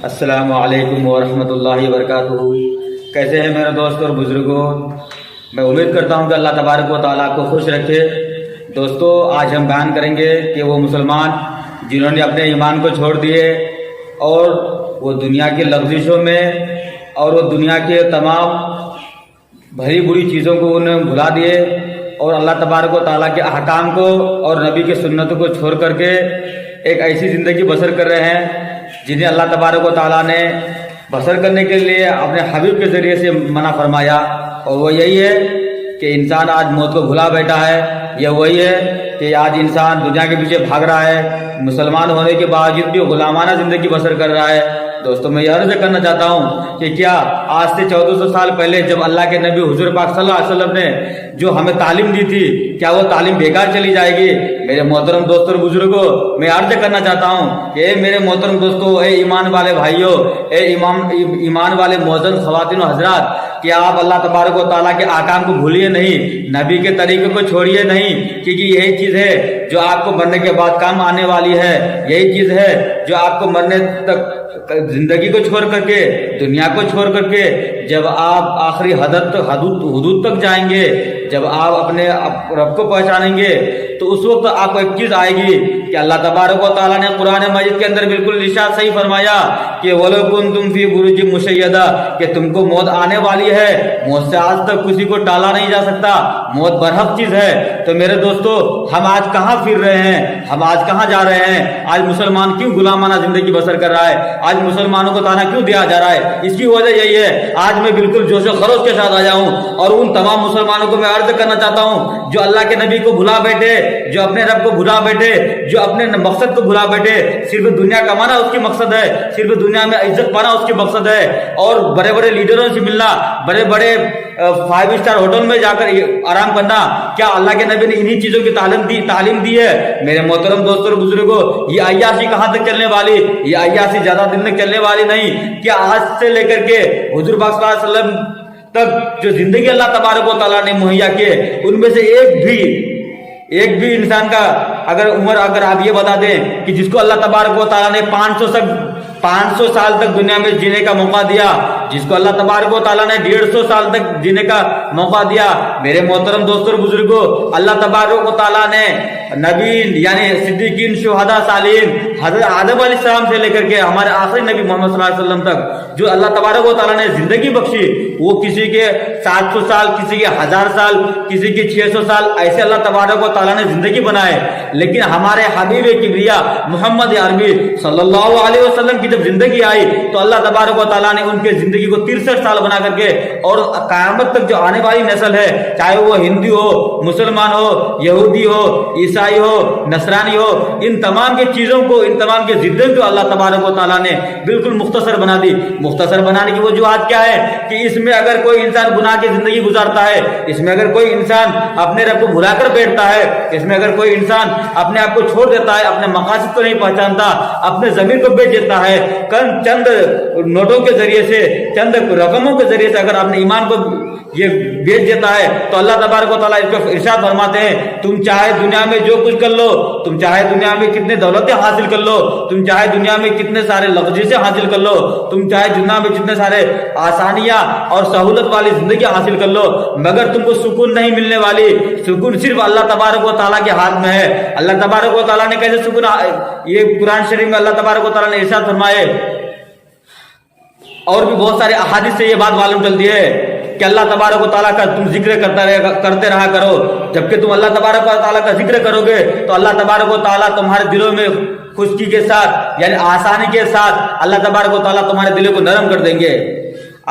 السلام علیکم ورحمۃ اللہ وبرکاتہ۔ کیسے ہیں میرے دوست اور بزرگوں؟ میں امید کرتا ہوں کہ اللہ تبارک و تعالیٰ کو خوش رکھے۔ دوستو، آج ہم بیان کریں گے کہ وہ مسلمان جنہوں نے اپنے ایمان کو چھوڑ دیے اور وہ دنیا کی لغزشوں میں اور وہ دنیا کے تمام بھری بری چیزوں کو انہیں بھلا دیے اور اللہ تبارک و تعالیٰ کے احکام کو اور نبی کی سنتوں کو چھوڑ کر کے ایک ایسی زندگی بسر کر رہے ہیں جنہیں اللہ تبارک و تعالیٰ نے بسر کرنے کے لیے اپنے حبیب کے ذریعے سے منع فرمایا، اور وہ یہی ہے کہ انسان آج موت کو بھلا بیٹھا ہے۔ یہ وہی ہے کہ آج انسان دنیا کے پیچھے بھاگ رہا ہے، مسلمان ہونے کے باوجود بھی غلامانہ زندگی بسر کر رہا ہے۔ دوستوں، میں یہ عرض کرنا چاہتا ہوں کہ کیا آج سے 1400 سال پہلے جب اللہ کے نبی حضور پاک صلی اللہ علیہ وسلم نے جو ہمیں تعلیم دی تھی، کیا وہ تعلیم بیکار چلی جائے گی؟ میرے محترم دوستوں اور بزرگوں، میں عرض کرنا چاہتا ہوں کہ اے میرے محترم دوستوں، اے ایمان والے بھائیوں، اے ایمان والے معزز خواتین و حضرات، کہ آپ اللہ تبارک و تعالیٰ کے احکام کو بھولیے نہیں، نبی کے طریقے کو چھوڑیے نہیں، کیونکہ یہی چیز ہے جو آپ کو مرنے کے بعد کام آنے والی ہے۔ یہی چیز ہے جو آپ کو مرنے تک زندگی کو چھوڑ کر کے، دنیا کو چھوڑ کر کے، جب آپ آخری حدود تک جائیں گے، جب آپ اپنے رب کو پہچانیں گے، تو اس وقت آپ کو ایک چیز آئے گی کہ اللہ تبارک و تعالیٰ نے قرآن مجید کے اندر بالکل ارشاد صحیح فرمایا کہ وَلَوْ كُنْتُمْ فِي بُرُوجٍ مُشَيَّدَةٍ، کہ تم کو موت آنے والی ہے، موت سے آج تک کسی کو ٹالا نہیں جا سکتا، موت برحق چیز ہے۔ تو میرے دوستو، ہم آج کہاں پھر رہے ہیں؟ ہم آج کہاں جا رہے ہیں؟ آج مسلمان کیوں غلامانہ زندگی بسر کر رہا ہے؟ آج مسلمانوں کو تانا کیوں دیا جا رہا ہے؟ اس کی وجہ یہی ہے، آج میں بالکل جوش و خروش کے ساتھ آیا ہوں اور ان تمام مسلمانوں کو میں عرض کرنا چاہتا ہوں جو اللہ کے نبی کو بھلا بیٹھے، جو اپنے رب کو بھلا بیٹھے، جو اپنے مقصد کو بھلا بیٹھے، صرف دنیا کمانا اس کی مقصد ہے، صرف دنیا میں عزت پانا اس کی مقصد ہے، اور بڑے بڑے لیڈروں سے ملنا، بڑے بڑے 5 اسٹار ہوٹل میں جا کر آرام کرنا، کیا اللہ کے نبی نے انہی چیزوں کی تعلیم دی ہے؟ میرے محترم دوستوں اور بزرگوں، یہ عیاشی کہاں تک چلنے والی؟ یہ عیاشی زیادہ دن تک چلنے والی نہیں۔ کیا آج سے لے کر کے حضور پاک صلی اللہ علیہ وسلم تک جو زندگی اللہ تبارک و تعالیٰ نے مہیا کیے، ان میں سے ایک بھی انسان کا اگر آپ یہ بتا دیں کہ جس کو اللہ تبارک و تعالیٰ نے 500 سال تک دنیا میں جینے کا موقع دیا، جس کو اللہ تبارک و تعالیٰ نے 150 سال تک جینے کا موقع دیا، میرے محترم دوستوں اور بزرگوں، اللہ تبارک و تعالیٰ نے نبیین یعنی صدیقین، شہداء، صالحین، حضرت آدم علیہ السلام سے لے کر کے ہمارے آخری نبی محمد صلی اللہ علیہ وسلم تک جو اللہ تبارک و تعالیٰ نے زندگی بخشی، وہ کسی کے 700 سال، کسی کے 1000 سال، کسی کے 600 سال، ایسے اللہ تبارک و تعالیٰ نے زندگی بنائے۔ لیکن ہمارے حبیب کبریا محمد عربی صلی اللہ علیہ وسلم کی جب زندگی آئی تو اللہ تبارک و تعالیٰ نے ان کے زندگی کو 63 سال بنا کر کے، اور قیامت تک جو آنے والی نسل ہے، چاہے وہ ہندو ہو، مسلمان ہو، یہودی ہو، عیسائی ہو، نصرانی ہو، ان تمام کی چیزوں کو، ان تمام کی ضدوں کو اللہ تبارک و تعالیٰ نے بالکل مختصر بنا دی۔ مختصر بنانے کی وجوہات کیا ہے کہ اس میں اگر کوئی انسان گناہ کی زندگی گزارتا ہے، اس میں اگر کوئی انسان اپنے رب کو بھلا کر بیٹھتا ہے، اس میں اگر کوئی انسان اپنے آپ کو چھوڑ دیتا ہے، اپنے مقاصد کو نہیں پہچانتا، اپنے ضمیر کو بیچ دیتا ہے، چند نوٹوں کے ذریعے سے، چند رقموں کے ذریعے سے اگر اپنے ایمان کو یہ بیچ دیتا ہے، تو اللہ تبارک و تعالیٰ اس کو ارشاد فرماتے ہیں، تم چاہے دنیا میں جو کچھ کر لو، تم چاہے دنیا میں کتنے دولتیں حاصل کر لو، تم چاہے دنیا میں کتنے سارے لغزشیں حاصل کر لو، تم چاہے دنیا میں جتنے سارے آسانیاں اور سہولت والی زندگی حاصل کر لو، مگر تم کو سکون نہیں ملنے والی۔ سکون صرف اللہ تبارک و تعالیٰ کے ہاتھ میں ہے۔ اللہ تبارک و تعالیٰ نے کیسے سکون، یہ قرآن شریف میں اللہ تبارک و تعالیٰ نے ارشاد فرمائے، اور بھی بہت سارے احادیث سے یہ بات معلوم چلتی ہے کہ اللہ تبارک و تعالیٰ کا تم ذکر کرتے رہا کرو۔ جبکہ تم اللہ تبارک و تعالیٰ کا ذکر کرو گے تو اللہ تبارک و تعالیٰ تمہارے دلوں میں خشکی کے ساتھ یعنی آسانی کے ساتھ اللہ تبارک و تعالیٰ تمہارے دلوں کو نرم کر دیں گے۔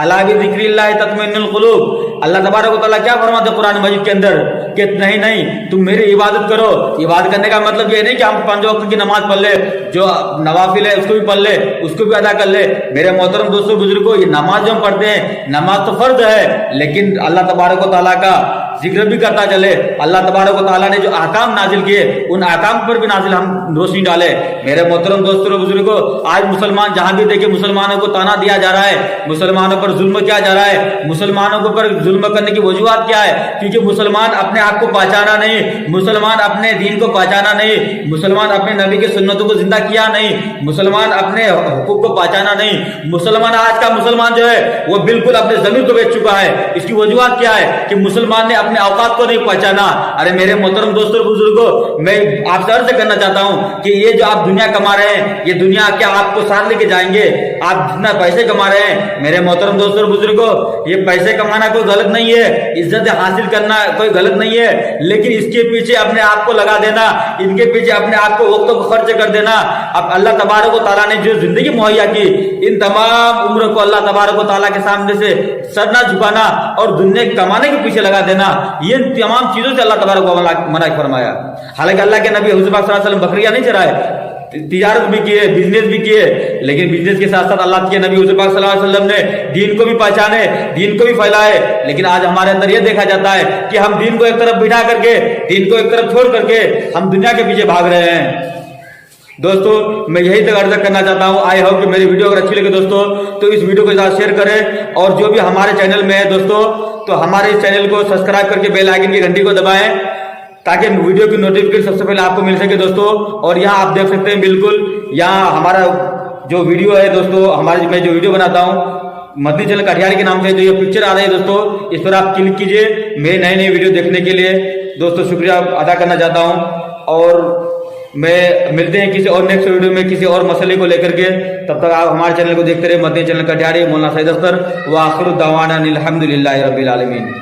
الا بذکر اللہ تطمئن القلوب، اللہ تبارک و تعالیٰ کیا فرماتے ہیں قرآن مجید کے اندر کہ نہیں تم میری عبادت کرو۔ عبادت کرنے کا مطلب یہ نہیں کہ ہم 5 وقت کی نماز پڑھ لے، جو نوافل ہے اس کو بھی پڑھ لے، اس کو بھی ادا کر لے۔ میرے محترم دوستوں بزرگوں، یہ نماز جو ہم پڑھتے ہیں، نماز تو فرض ہے، لیکن اللہ تبارک و تعالیٰ کا ذکر بھی کرتا چلے. اللہ تبارک و تعالیٰ نے جو احکام نازل کیے ان احکام پر بھی نازل ہم روشنی ڈالے. میرے محترم دوستوں اور بزرگوں، آج مسلمان جہاں بھی دیکھے مسلمانوں کو تانا دیا جا رہا ہے، مسلمانوں پر ظلم کیا جا رہا ہے. مسلمانوں کے اوپر ظلم کرنے کی وجوہات کیا ہے؟ کیونکہ مسلمان اپنے آپ کو پہچانا نہیں، مسلمان اپنے دین کو پہچانا نہیں، مسلمان اپنے نبی کی سنتوں کو زندہ کیا نہیں، مسلمان اپنے حقوق کو پہچانا نہیں. مسلمان آج کا مسلمان جو ہے وہ بالکل اپنے ضمیر کو بیچ چکا ہے. اس کی وجوہات کیا ہے؟ کہ مسلمان نے اپنے اوقات کو نہیں پہچانا. ارے میرے محترم دوستوں اور بزرگوں، میں آپ سے عرض کرنا چاہتا ہوں کہ یہ جو آپ دنیا کما رہے ہیں، یہ دنیا کیا آپ کو ساتھ لے کے جائیں گے؟ آپ جتنا پیسے کما رہے ہیں میرے محترم دوستوں اور بزرگوں، یہ پیسے کمانا کوئی غلط نہیں ہے، عزت حاصل کرنا کوئی غلط نہیں ہے، لیکن اس کے پیچھے اپنے آپ کو لگا دینا، ان کے پیچھے اپنے آپ کو وقت کو خرچ کر دینا. اب اللہ تبارک و تعالیٰ نے جو زندگی مہیا کی، ان تمام عمر کو اللہ تبارک و تعالیٰ کے سامنے سے سر نہ جھکانا اور دنیا کمانے کے پیچھے لگا دینا، یہ تمام چیزوں سے اللہ تبارک و تعالیٰ منع فرمایا. حالانکہ اللہ کے نبی حضور پاک صلی اللہ علیہ وسلم بکریاں نہیں چرائے، تجارت بھی کیے، بزنس بھی کیے، لیکن بزنس کے ساتھ ساتھ اللہ کے نبی حضور پاک صلی اللہ علیہ وسلم نے دین کو بھی پہچانے، دین کو بھی پھیلائے. لیکن آج ہمارے اندر یہ دیکھا جاتا ہے کہ ہم دین کو ایک طرف بٹھا کر کے، دین کو ایک طرف چھوڑ کر کے ہم دنیا کے پیچھے بھاگ رہے ہیں. دوستو میں یہی تک عرض کرنا چاہتا ہوں، آئی ہوپ کہ میری ویڈیو اگر اچھی لگے دوستو تو اس ویڈیو کو زیادہ شیئر کریں، اور جو بھی ہمارے چینل میں ہے دوستو تو ہمارے اس چینل کو سبسکرائب کر کے بیل آئیکن کی گھنٹی کو دبائیں تاکہ ویڈیو کی نوٹیفکیشن سب سے پہلے آپ کو مل سکے دوستو. اور یہاں آپ دیکھ سکتے ہیں بالکل یہاں ہمارا جو ویڈیو ہے دوستو، ہمارے میں جو ویڈیو بناتا ہوں مدنی چینل کٹیہار کے نام سے جو یہ پکچر آ رہی ہے دوستو، اس پر آپ کلک کیجئے میرے نئے نئے ویڈیو دیکھنے کے لیے. دوستو شکریہ ادا کرنا چاہتا ہوں، اور میں ملتے ہیں کسی اور نیکسٹ ویڈیو میں کسی اور مسئلے کو لے کر کے. تب تک آپ ہمارے چینل کو دیکھتے رہے، مدنی چینل کٹیہار، مولانا سعید اختر، وآخر دعوانا الحمدللہ رب العالمین.